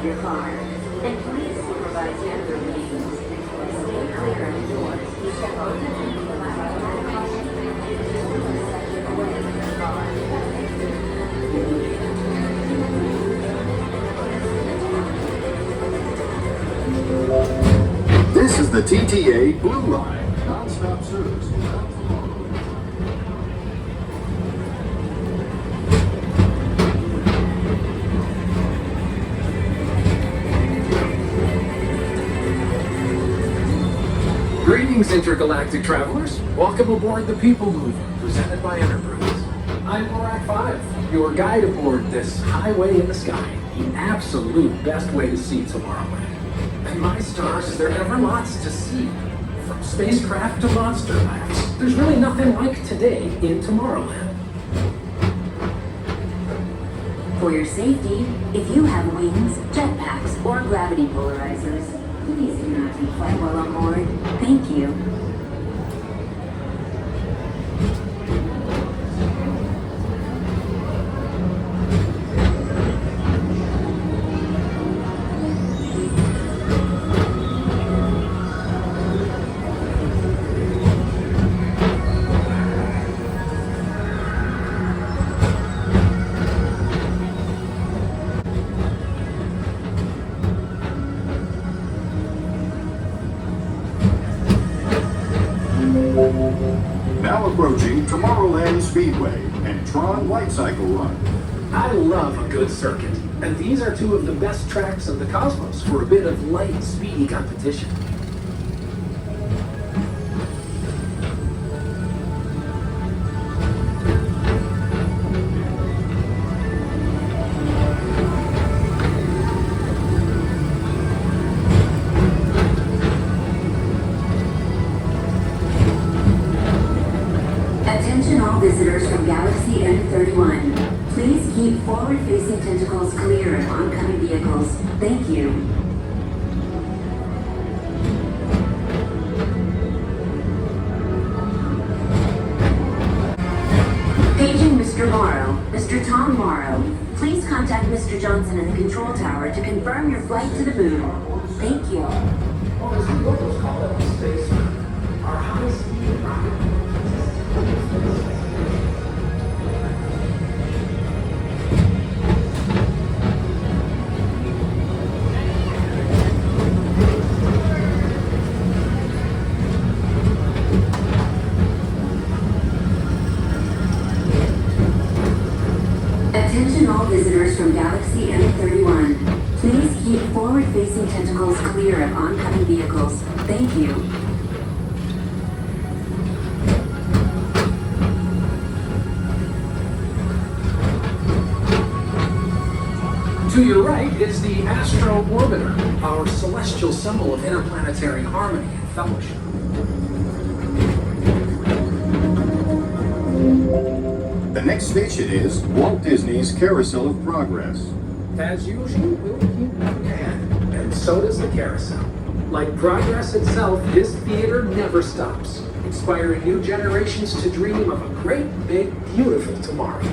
of your car. And please supervise younger beings. Stay clear of the doors. Step on the away from your car. This is the TTA Blue Line, non-stop service. Greetings, intergalactic travelers. Welcome aboard the Peoplemover, presented by Enterprise. I'm Borak 5, your guide aboard this highway in the sky, the absolute best way to see Tomorrowland. And my stars, is there ever lots to see? From spacecraft to monster labs, there's really nothing like today in Tomorrowland. For your safety, if you have wings, jetpacks, or gravity polarizers, please do not take flight while on board. Thank you. Now approaching Tomorrowland Speedway and Tron Light Cycle Run. I love a good circuit, and these are two of the best tracks in the cosmos for a bit of light, speedy competition. Attention all visitors from Galaxy M31. Please keep forward-facing tentacles clear of oncoming vehicles. Thank you. Paging Mr. Morrow. Mr. Tom Morrow. Please contact Mr. Johnson in the control tower to confirm your flight to the moon. Thank you. Well, as the locals call it in space, our high-speed rocket. Attention all visitors from Galaxy M31. Please keep forward-facing tentacles clear of oncoming vehicles. Thank you. To your right is the Astro Orbiter, our celestial symbol of interplanetary harmony and fellowship. The next station is Walt Disney's Carousel of Progress. As usual, we'll keep moving ahead, and so does the carousel. Like progress itself, this theater never stops, inspiring new generations to dream of a great, big, beautiful tomorrow.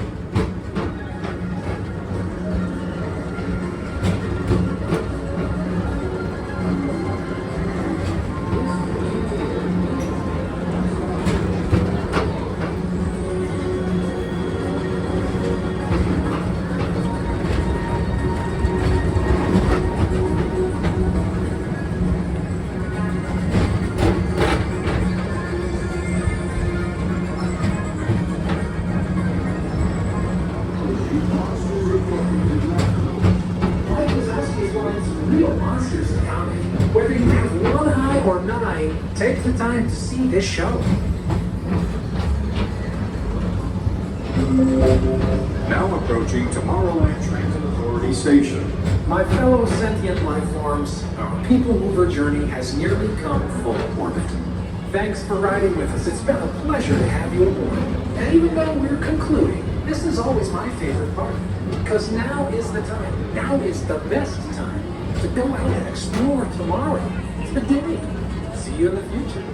Real monsters are coming. Whether you have one eye or nine, take the time to see this show. Now approaching Tomorrowland Transit Authority Station. My fellow sentient life forms, our Peoplemover journey has nearly come full orbit. Thanks for riding with us. It's been a pleasure to have you aboard. And even though we're concluding, this is always my favorite part. Because now is the time. Now is the best time to go out and explore tomorrow. Today. See you in the future.